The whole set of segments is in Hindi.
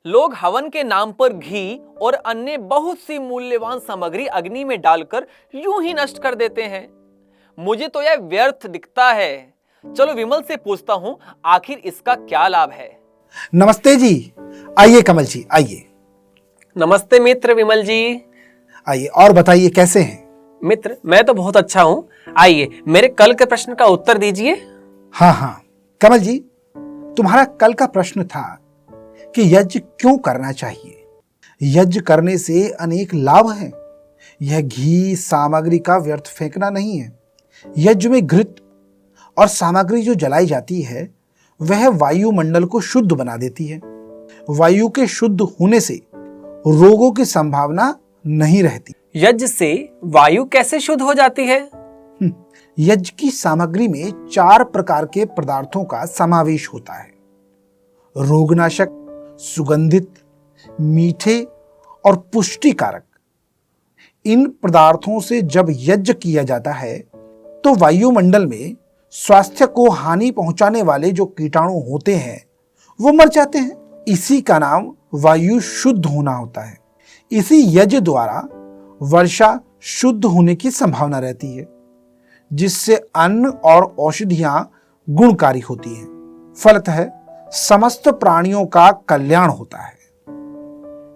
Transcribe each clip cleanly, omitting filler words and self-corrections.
लोग हवन के नाम पर घी और अन्य बहुत सी मूल्यवान सामग्री अग्नि में डालकर यूं ही नष्ट कर देते हैं। मुझे तो यह व्यर्थ दिखता है। चलो विमल से पूछता हूं, आखिर इसका क्या लाभ है। नमस्ते जी। आइए कमल जी, आइए। नमस्ते मित्र विमल जी। आइए और बताइए कैसे हैं। मित्र मैं तो बहुत अच्छा हूं। आइए मेरे कल के प्रश्न का उत्तर दीजिए। हाँ, कमल जी, तुम्हारा कल का प्रश्न था कि यज्ञ क्यों करना चाहिए। यज्ञ करने से अनेक लाभ हैं। यह घी सामग्री का व्यर्थ फेंकना नहीं है। यज्ञ में घृत और सामग्री जो जलाई जाती है वह वायुमंडल को शुद्ध बना देती है। वायु के शुद्ध होने से रोगों की संभावना नहीं रहती। यज्ञ से वायु कैसे शुद्ध हो जाती है? यज्ञ की सामग्री में 4 प्रकार के पदार्थों का समावेश होता है। रोगनाशक, सुगंधित, मीठे और पुष्टिकारक। इन पदार्थों से जब यज्ञ किया जाता है तो वायुमंडल में स्वास्थ्य को हानि पहुंचाने वाले जो कीटाणु होते हैं वो मर जाते हैं। इसी का नाम वायु शुद्ध होना होता है। इसी यज्ञ द्वारा वर्षा शुद्ध होने की संभावना रहती है, जिससे अन्न और औषधियां गुणकारी होती हैं। फलतः समस्त प्राणियों का कल्याण होता है।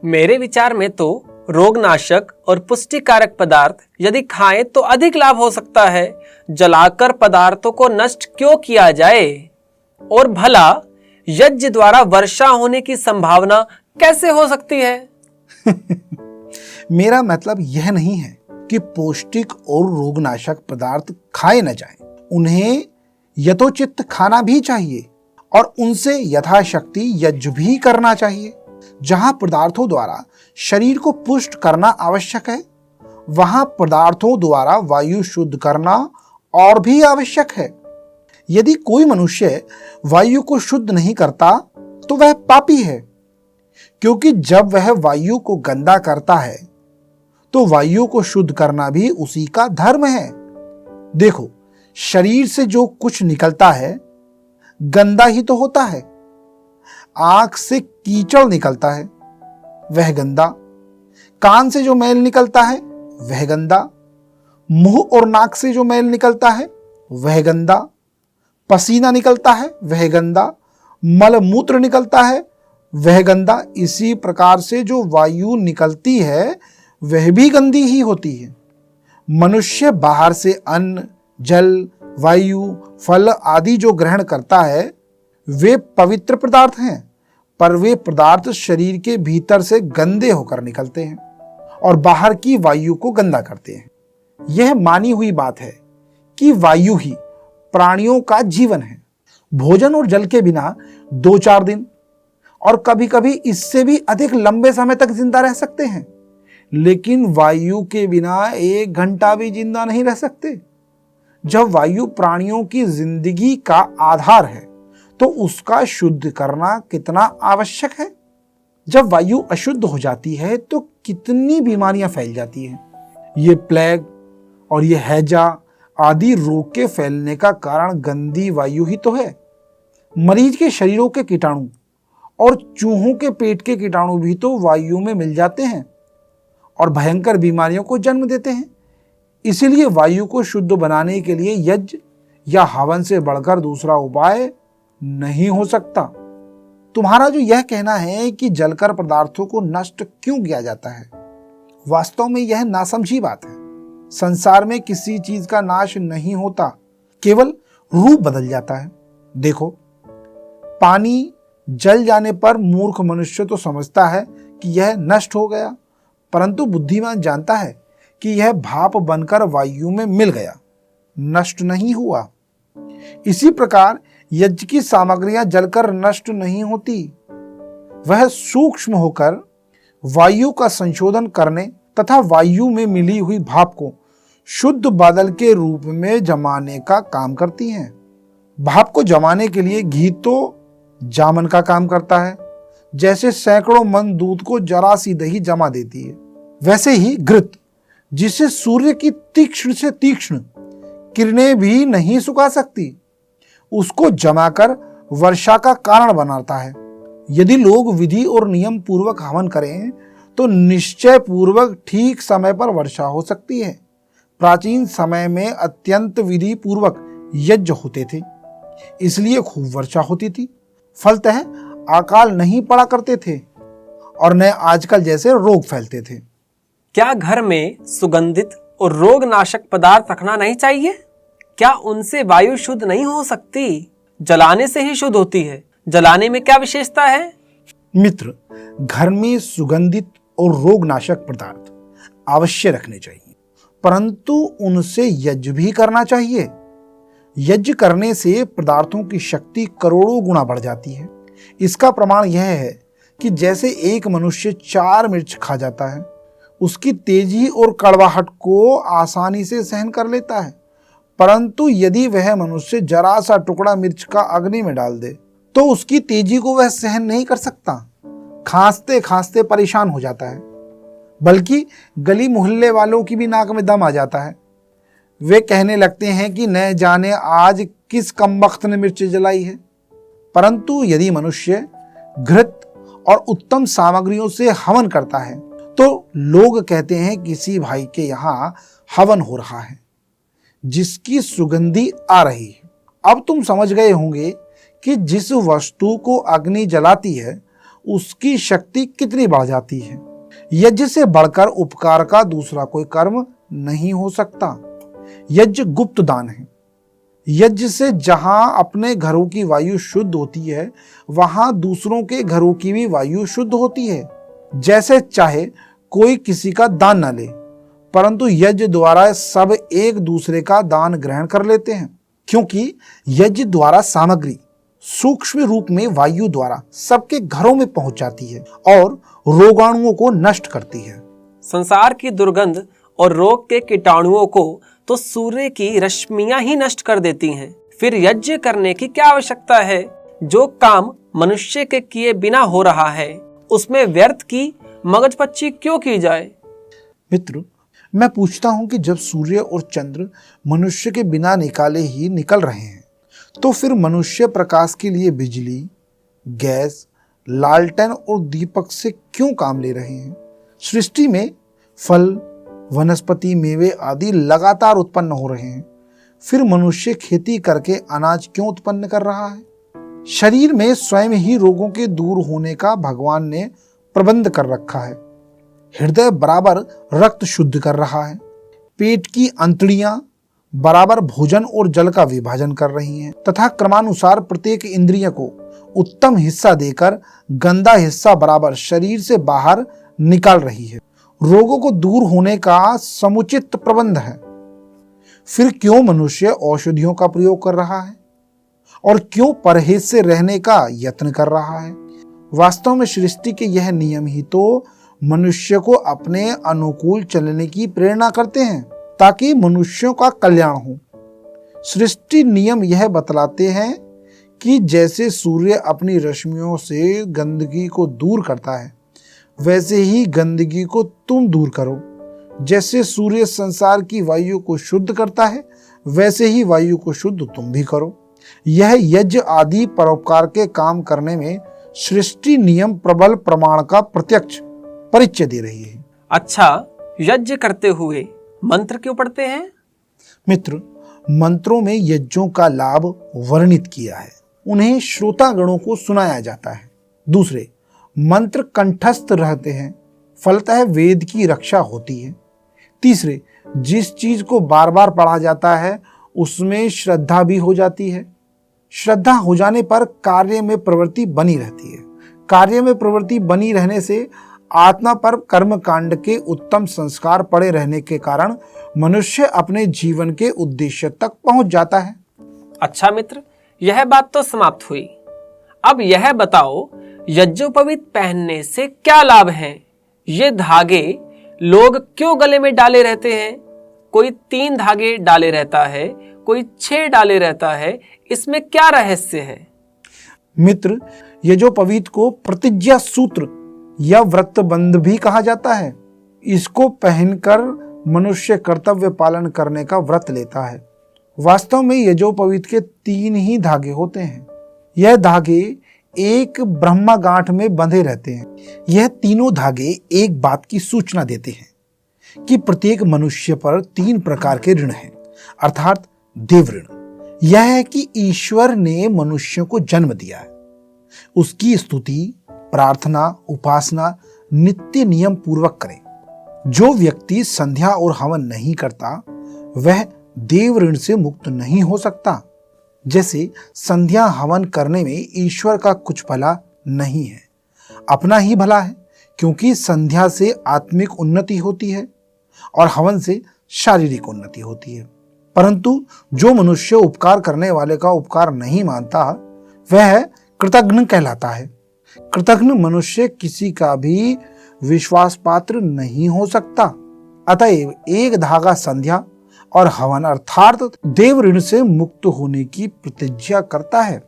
मेरे विचार में तो रोगनाशक और पुष्टिकारक पदार्थ यदि खाएं तो अधिक लाभ हो सकता है। जलाकर पदार्थों को नष्ट क्यों किया जाए? और भला यज्ञ द्वारा वर्षा होने की संभावना कैसे हो सकती है? मेरा मतलब यह नहीं है कि पौष्टिक और रोगनाशक पदार्थ खाए न जाएं। उन्हें यथोचित खाना भी चाहिए और उनसे यथाशक्ति यज्ञ भी करना चाहिए। जहां पदार्थों द्वारा शरीर को पुष्ट करना आवश्यक है, वहां पदार्थों द्वारा वायु शुद्ध करना और भी आवश्यक है। यदि कोई मनुष्य वायु को शुद्ध नहीं करता तो वह पापी है, क्योंकि जब वह वायु को गंदा करता है तो वायु को शुद्ध करना भी उसी का धर्म है। देखो, शरीर से जो कुछ निकलता है गंदा ही तो होता है। आंख से कीचड़ निकलता है, वह गंदा। कान से जो मैल निकलता है वह गंदा। मुंह और नाक से जो मैल निकलता है वह गंदा। पसीना निकलता है वह गंदा। मल मूत्र निकलता है वह गंदा। इसी प्रकार से जो वायु निकलती है वह भी गंदी ही होती है। मनुष्य बाहर से अन्न, जल, वायु, फल आदि जो ग्रहण करता है वे पवित्र पदार्थ हैं, पर वे पदार्थ शरीर के भीतर से गंदे होकर निकलते हैं और बाहर की वायु को गंदा करते हैं। यह मानी हुई बात है कि वायु ही प्राणियों का जीवन है। भोजन और जल के बिना 2-4 दिन और कभी कभी इससे भी अधिक लंबे समय तक जिंदा रह सकते हैं, लेकिन वायु के बिना 1 घंटा भी जिंदा नहीं रह सकते। जब वायु प्राणियों की जिंदगी का आधार है तो उसका शुद्ध करना कितना आवश्यक है। जब वायु अशुद्ध हो जाती है तो कितनी बीमारियां फैल जाती हैं। ये प्लेग और ये हैजा आदि रोग के फैलने का कारण गंदी वायु ही तो है। मरीज के शरीरों के कीटाणु और चूहों के पेट के कीटाणु भी तो वायु में मिल जाते हैं और भयंकर बीमारियों को जन्म देते हैं। इसीलिए वायु को शुद्ध बनाने के लिए यज्ञ या हवन से बढ़कर दूसरा उपाय नहीं हो सकता। तुम्हारा जो यह कहना है कि जलकर पदार्थों को नष्ट क्यों किया जाता है, वास्तव में यह नासमझी बात है। संसार में किसी चीज का नाश नहीं होता, केवल रूप बदल जाता है। देखो, पानी जल जाने पर मूर्ख मनुष्य तो समझता है कि यह नष्ट हो गया, परंतु बुद्धिमान जानता है कि यह भाप बनकर वायु में मिल गया, नष्ट नहीं हुआ। इसी प्रकार यज्ञ की सामग्रियां जलकर नष्ट नहीं होती, वह सूक्ष्म होकर वायु का संशोधन करने तथा वायु में मिली हुई भाप को शुद्ध बादल के रूप में जमाने का काम करती हैं। भाप को जमाने के लिए घी तो जामन का काम करता है, जैसे सैकड़ों मन दूध को जरा सी दही जमा देती है, वैसे ही घृत, जिसे सूर्य की तीक्ष्ण से तीक्ष्ण किरणें भी नहीं सुखा सकती, उसको जमाकर वर्षा का कारण बनाता है। यदि लोग विधि और नियम पूर्वक हवन करें तो निश्चय पूर्वक ठीक समय पर वर्षा हो सकती है। प्राचीन समय में अत्यंत विधि पूर्वक यज्ञ होते थे, इसलिए खूब वर्षा होती थी। फलतः अकाल नहीं पड़ा करते थे और न आजकल जैसे रोग फैलते थे। क्या घर में सुगंधित और रोगनाशक पदार्थ रखना नहीं चाहिए? क्या उनसे वायु शुद्ध नहीं हो सकती? जलाने से ही शुद्ध होती है। जलाने में क्या विशेषता है? मित्र, घर में सुगंधित और रोगनाशक पदार्थ अवश्य रखने चाहिए, परंतु उनसे यज्ञ भी करना चाहिए। यज्ञ करने से पदार्थों की शक्ति करोड़ों गुना बढ़ जाती है। इसका प्रमाण यह है कि जैसे एक मनुष्य 4 मिर्च खा जाता है, उसकी तेजी और कड़वाहट को आसानी से सहन कर लेता है, परंतु यदि वह मनुष्य जरा सा टुकड़ा मिर्च का अग्नि में डाल दे तो उसकी तेजी को वह सहन नहीं कर सकता। खांसते खांसते परेशान हो जाता है, बल्कि गली मोहल्ले वालों की भी नाक में दम आ जाता है। वे कहने लगते हैं कि न जाने आज किस कमबख्त ने मिर्च जलाई है। परंतु यदि मनुष्य घृत और उत्तम सामग्रियों से हवन करता है तो लोग कहते हैं किसी भाई के यहाँ हवन हो रहा है, जिसकी सुगंधी आ रही है। अब तुम समझ गए होंगे कि जिस वस्तु को अग्नि जलाती है उसकी शक्ति कितनी बढ़ जाती है। यज्ञ से बढ़कर उपकार का दूसरा कोई कर्म नहीं हो सकता। यज्ञ गुप्त दान है। यज्ञ से जहां अपने घरों की वायु शुद्ध होती है, वहां दूसरों के घरों की भी वायु शुद्ध होती है। जैसे चाहे कोई किसी का दान न ले, परंतु यज्ञ द्वारा सब एक दूसरे का दान ग्रहण कर लेते हैं, क्योंकि यज्ञ द्वारा सामग्री सूक्ष्म रूप में वायु द्वारा सबके घरों में पहुंच जाती है और रोगाणुओं को नष्ट करती है। संसार की दुर्गंध और रोग के कीटाणुओं को तो सूर्य की रश्मियां ही नष्ट कर देती हैं। फिर यज्ञ करने की क्या आवश्यकता है? जो काम मनुष्य के किए बिना हो रहा है, उसमें व्यर्थ की मगजपच्ची क्यों की जाए? मित्र, मैं पूछता हूं कि जब सूर्य और चंद्र मनुष्य के बिना निकाले ही निकल रहे हैं, तो फिर मनुष्य प्रकाश के लिए बिजली, गैस, लालटेन और दीपक से क्यों काम ले रहे हैं? सृष्टि में फल, वनस्पति, मेवे आदि लगातार उत्पन्न हो रहे हैं, फिर मनुष्य खेती करके अनाज क्यों उत्पन्न कर रहा है? शरीर में स्वयं ही रोगों के दूर होने का भगवान ने प्रबंध कर रखा है। हृदय बराबर रक्त शुद्ध कर रहा है। पेट की अंतड़ियां बराबर भोजन और जल का विभाजन कर रही हैं तथा क्रमानुसार प्रत्येक इंद्रिय को उत्तम हिस्सा देकर गंदा हिस्सा बराबर शरीर से बाहर निकाल रही है। रोगों को दूर होने का समुचित प्रबंध है। फिर क्यों मनुष्य औषधियों का प्रयोग कर रहा है और क्यों परहेज से रहने का यत्न कर रहा है? वास्तव में सृष्टि के यह नियम ही तो मनुष्य को अपने अनुकूल चलने की प्रेरणा करते हैं, ताकि मनुष्यों का कल्याण हो। सृष्टि नियम यह बतलाते हैं कि जैसे सूर्य अपनी रश्मियों से गंदगी को दूर करता है, वैसे ही गंदगी को तुम दूर करो। जैसे सूर्य संसार की वायु को शुद्ध करता है, वैसे ही वायु को शुद्ध तुम भी करो। यह यज्ञ आदि परोपकार के काम करने में सृष्टि नियम प्रबल प्रमाण का प्रत्यक्ष परिचय दे रही है। अच्छा, यज्ञ करते हुए मंत्र क्यों पढ़ते हैं? मित्र, मंत्रों में यज्ञों का लाभ वर्णित किया है, उन्हें श्रोतागणों को सुनाया जाता है। दूसरे, मंत्र कंठस्थ रहते हैं, फलतः वेद की रक्षा होती है। तीसरे, जिस चीज को बार बार पढ़ा जाता है उसमें श्रद्धा भी हो जाती है। श्रद्धा हो जाने पर कार्य में प्रवृत्ति बनी रहती है। कार्य में प्रवृत्ति बनी रहने से आत्मा पर कर्म कांड के उत्तम संस्कार पड़े रहने के कारण मनुष्य अपने जीवन के उद्देश्य तक पहुंच जाता है। अच्छा मित्र, यह बात तो समाप्त हुई। अब यह बताओ, यज्ञोपवीत पहनने से क्या लाभ है? ये धागे लोग क्यों गले में डाले रहते हैं? कोई 3 धागे डाले रहता है, कोई 6 डाले रहता है, इसमें क्या रहस्य है? मित्र, यज्ञोपवीत को प्रतिज्ञा सूत्र या व्रतबंध भी कहा जाता है। इसको पहनकर मनुष्य कर्तव्य पालन करने का व्रत लेता है। वास्तव में यज्ञोपवीत के 3 ही धागे होते हैं। यह धागे एक ब्रह्मा गांठ में बंधे रहते हैं। यह तीनों धागे एक बात की सूचना देते हैं कि प्रत्येक मनुष्य पर 3 प्रकार के ऋण हैं, अर्थात देव ऋण। यह है कि ईश्वर ने मनुष्य को जन्म दिया है, उसकी स्तुति, प्रार्थना, उपासना नित्य नियम पूर्वक करें। जो व्यक्ति संध्या और हवन नहीं करता वह देव ऋण से मुक्त नहीं हो सकता। जैसे संध्या हवन करने में ईश्वर का कुछ भला नहीं है, अपना ही भला है, क्योंकि संध्या से आत्मिक उन्नति होती है और हवन से शारीरिक उन्नति होती है। परंतु जो मनुष्य उपकार करने वाले का उपकार नहीं मानता वह कृतघ्न कहलाता है। कृतघ्न मनुष्य किसी का भी विश्वास पात्र नहीं हो सकता। अतएव एक धागा संध्या और हवन अर्थात देव ऋण से मुक्त होने की प्रतिज्ञा करता है।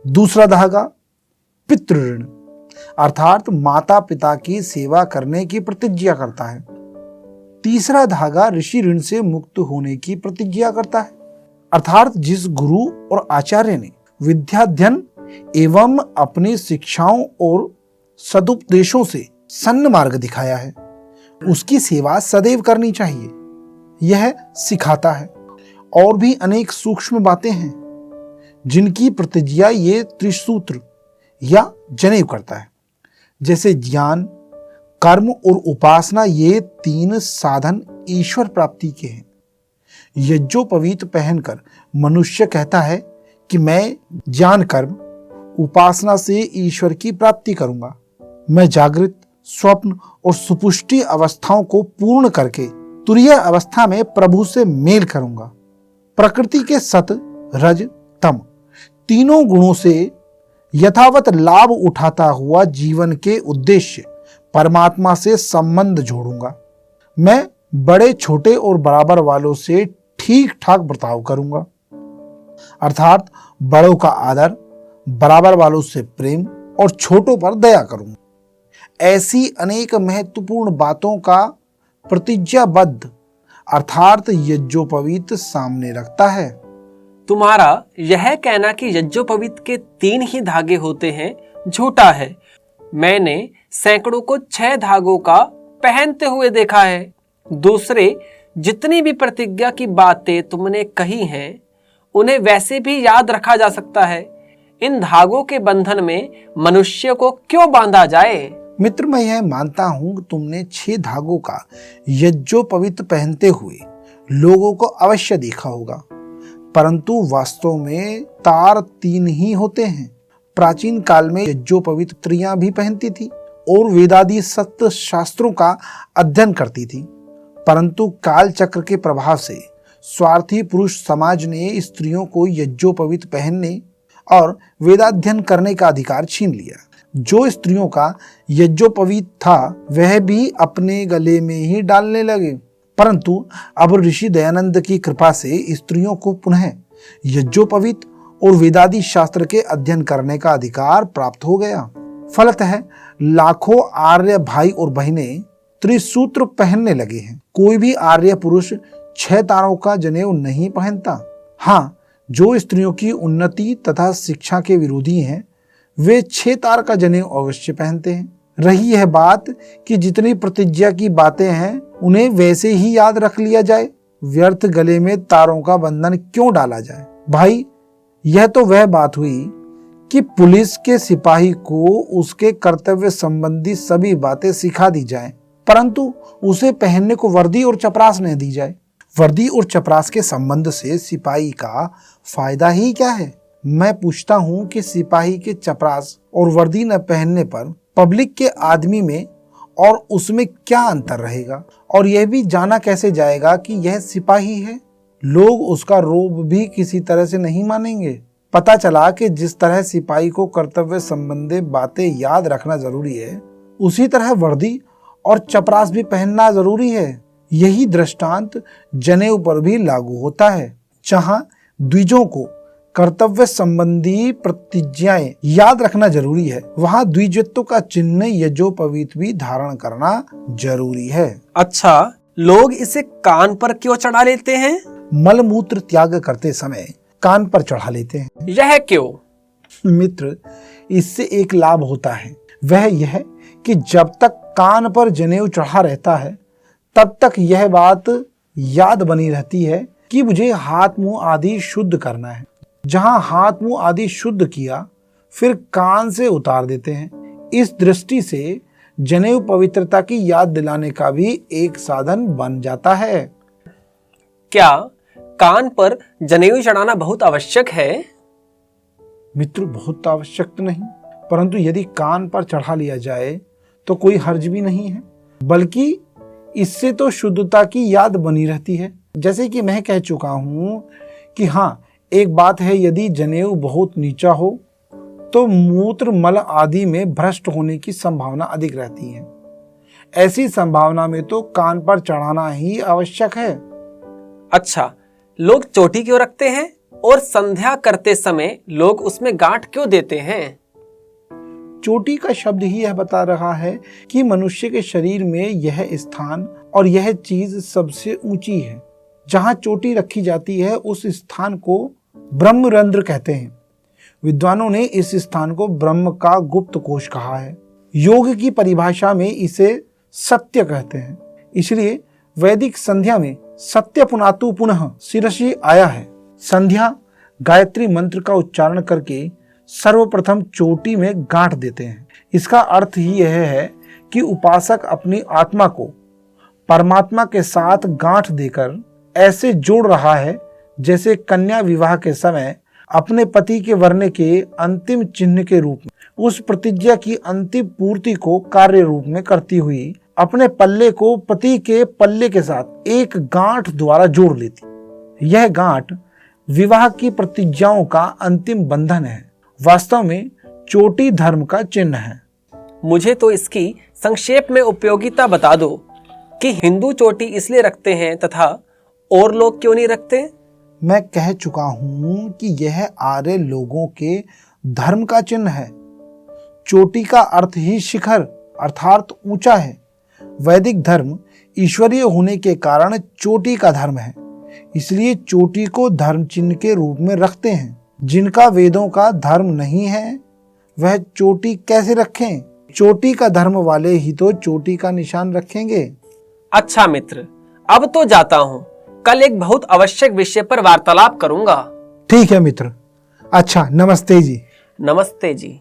दूसरा धागा पितृ ऋण अर्थात माता पिता की सेवा करने की प्रतिज्ञा करता है। तीसरा धागा ऋषि ऋण से मुक्त होने की प्रतिज्ञा करता है, अर्थात जिस गुरु और आचार्य ने विद्याध्ययन एवं अपनी शिक्षाओं और सदुपदेशों से सन्न मार्ग दिखाया है उसकी सेवा सदैव करनी चाहिए। यह सिखाता है। और भी अनेक सूक्ष्म बातें हैं जिनकी प्रतिज्ञा ये त्रिसूत्र या जनेऊ करता है। जैसे ज्ञान, कर्म और उपासना, ये 3 साधन ईश्वर प्राप्ति के हैं। यज्ञोपवीत पहनकर मनुष्य कहता है कि मैं ज्ञान, कर्म, उपासना से ईश्वर की प्राप्ति करूंगा। मैं जागृत, स्वप्न और सुपुष्टि अवस्थाओं को पूर्ण करके तुरीय अवस्था में प्रभु से मेल करूंगा। प्रकृति के सत, रज, तम तीनों गुणों से यथावत लाभ उठाता हुआ जीवन के उद्देश्य परमात्मा से संबंध जोड़ूंगा। मैं बड़े, छोटे और बराबर वालों से ठीक ठाक बर्ताव करूंगा, अर्थात बड़ों का आदर, बराबर वालों से प्रेम और छोटों पर दया करूंगा। ऐसी अनेक महत्वपूर्ण बातों का प्रतिज्ञाबद्ध अर्थात यज्ञोपवीत सामने रखता है। तुम्हारा यह कहना कि यज्ञोपवीत के 3 ही धागे होते हैं झूठा है। मैंने सैकड़ों को 6 धागों का पहनते हुए देखा है। दूसरे जितनी भी प्रतिज्ञा की बातें तुमने कही हैं उन्हें वैसे भी याद रखा जा सकता है। इन धागों के बंधन में मनुष्य को क्यों बांधा जाए? मित्र, मैं यह मानता हूं कि तुमने 6 धागों का यज्ञोपवीत पहनते हुए लोगों को अवश्य देखा होगा, परंतु वास्तव में तार 3 ही होते हैं। प्राचीन काल में यज्ञोपवीत स्त्रियां भी पहनती थी और वेदादि सत्य शास्त्रों का अध्ययन करती थी, परंतु काल चक्र के प्रभाव से स्वार्थी पुरुष समाज ने स्त्रियों को यज्ञोपवीत पहनने और वेदाध्ययन करने का अधिकार छीन लिया। जो स्त्रियों का यज्ञोपवीत था वह भी अपने गले में ही डालने लगे, परंतु अब ऋषि दयानंद की कृपा से स्त्रियों को पुनः यज्ञोपवीत और वेदादि शास्त्र के अध्ययन करने का अधिकार प्राप्त हो गया। फलतः लाखों आर्य भाई और बहनें त्रिसूत्र पहनने लगे हैं। कोई भी आर्य पुरुष 6 तारों का जनेऊ नहीं पहनता। हाँ, जो स्त्रियों की उन्नति तथा शिक्षा के विरोधी हैं वे 6 तार का जनेऊ अवश्य पहनते हैं। रही यह बात कि जितनी प्रतिज्ञा की बातें हैं उन्हें वैसे ही याद रख लिया जाए, व्यर्थ गले में तारों का बंधन क्यों डाला जाए? भाई, यह तो वह बात हुई कि पुलिस के सिपाही को उसके कर्तव्य संबंधी सभी बातें सिखा दी जाएं, परंतु उसे पहनने को वर्दी और चपरास नहीं दी जाए। वर्दी और चपरास के संबंध से सिपाही का फायदा ही क्या है? मैं पूछता हूं कि सिपाही के चपरास और वर्दी न पहनने पर पब्लिक के आदमी में और उसमें क्या अंतर रहेगा? और यह भी जाना कैसे जाएगा कि यह सिपाही है? लोग उसका रोब भी किसी तरह से नहीं मानेंगे। पता चला कि जिस तरह सिपाही को कर्तव्य संबंधी बातें याद रखना जरूरी है, उसी तरह वर्दी और चपरास भी पहनना जरूरी है। यही दृष्टांत जनेऊ पर भी लागू होता है। जहां द्विजों को कर्तव्य संबंधी प्रतिज्ञाएं याद रखना जरूरी है, वहां द्विजत्व का चिन्ह यज्ञोपवीत भी धारण करना जरूरी है। अच्छा, लोग इसे कान पर क्यों चढ़ा लेते हैं? मलमूत्र त्याग करते समय कान पर चढ़ा लेते हैं। यह क्यों? मित्र, इससे एक लाभ होता है, वह यह कि जब तक कान पर जनेऊ चढ़ा रहता है तब तक यह बात याद बनी रहती है कि मुझे हाथ मुंह आदि शुद्ध करना है। जहां हाथ मुंह आदि शुद्ध किया फिर कान से उतार देते हैं। इस दृष्टि से जनेऊ पवित्रता की याद दिलाने का भी एक साधन बन जाता है। क्या कान पर जनेऊ चढ़ाना बहुत आवश्यक है? मित्र, बहुत आवश्यक तो नहीं, परंतु यदि कान पर चढ़ा लिया जाए तो कोई हर्ज भी नहीं है, बल्कि इससे तो शुद्धता की याद बनी रहती है। जैसे कि मैं कह चुका हूं कि हाँ, एक बात है, यदि जनेऊ बहुत नीचा हो तो मूत्र मल आदि में भ्रष्ट होने की संभावना अधिक रहती है। ऐसी संभावना में तो कान पर चढ़ाना ही आवश्यक है। अच्छा, लोग चोटी क्यों रखते हैं और संध्या करते समय लोग उसमें गांठ क्यों देते हैं? चोटी का शब्द ही यह बता रहा है कि मनुष्य के शरीर में यह स्थान और यह चीज सबसे ऊंची है। जहां चोटी रखी जाती है उस स्थान को ब्रह्मरंध्र कहते हैं। विद्वानों ने इस स्थान को ब्रह्म का गुप्त कोश कहा है। योग की परिभाषा में इसे सत्य कहते हैं। इसलिए वैदिक संध्या में सत्य पुनातु पुनः शिरसि आया है। संध्या गायत्री मंत्र का उच्चारण करके सर्वप्रथम चोटी में गांठ देते हैं। इसका अर्थ ही यह है कि उपासक अपनी आत्मा को परमात्मा के साथ गांठ देकर ऐसे जोड़ रहा है जैसे कन्या विवाह के समय अपने पति के वरने के अंतिम चिन्ह के रूप में उस प्रतिज्ञा की अंतिम पूर्ति को कार्य रूप में करती हुई अपने पल्ले को पति के पल्ले के साथ एक गांठ द्वारा जोड़ लेती। यह गांठ विवाह की प्रतिज्ञाओं का अंतिम बंधन है। वास्तव में चोटी धर्म का चिन्ह है। मुझे तो इसकी संक्षेप में उपयोगिता बता दो कि हिंदू चोटी इसलिए रखते हैं तथा और लोग क्यों नहीं रखते? मैं कह चुका हूं कि यह आर्य लोगों के धर्म का चिन्ह है। चोटी का अर्थ ही शिखर अर्थात ऊंचा है। वैदिक धर्म ईश्वरीय होने के कारण चोटी का धर्म है, इसलिए चोटी को धर्म चिन्ह के रूप में रखते हैं। जिनका वेदों का धर्म नहीं है वह चोटी कैसे रखें? चोटी का धर्म वाले ही तो चोटी का निशान रखेंगे। अच्छा मित्र, अब तो जाता हूँ। कल एक बहुत आवश्यक विषय पर वार्तालाप करूंगा। ठीक है मित्र। अच्छा, नमस्ते जी। नमस्ते जी।